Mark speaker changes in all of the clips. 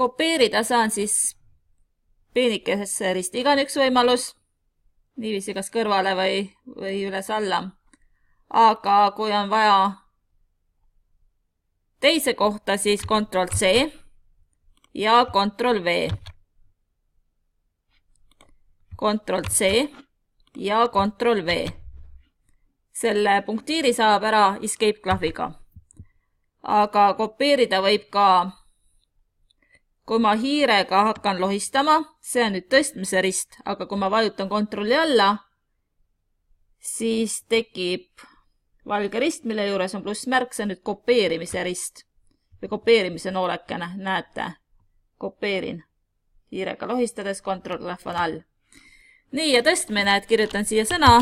Speaker 1: kopeerida saan siis peenikesesse risti ka on üks võimalus, niiviisi kas kõrvale või üles alla. Aga kui on vaja teise kohta, siis Ctrl+C ja Ctrl+V. Ctrl+C ja Ctrl+V. Selle punktiiri saab ära escape klahviga. Aga kopeerida võib ka, kui ma hiirega hakkan lohistama, see on nüüd tõstmise rist, aga kui ma vajutan Ctrl alla, siis tekib valge rist, mille juures on plussmärk, see on nüüd kopeerimise rist või kopeerimise noolekene, näete, kopeerin hiirega lohistades, Ctrl klahv on all. Nii, ja tõstmine, et kirjutan siia sõna.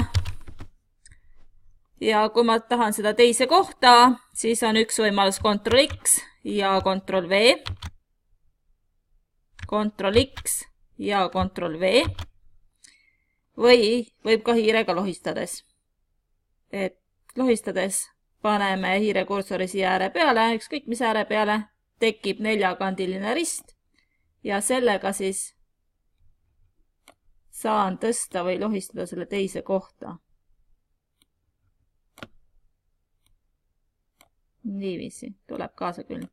Speaker 1: Ja kui ma tahan seda teise kohta, siis on üks võimalus Ctrl+X ja Ctrl+V. Ctrl+X ja Ctrl+V. Või võib ka hiirega lohistades. Et lohistades paneme hiire kursori siia ääre peale, ükskõik mis ääre peale, tekib neljakandiline rist ja sellega siis saan tõsta või lohistada selle teise kohta. Niiviisi, tuleb kaasa küll.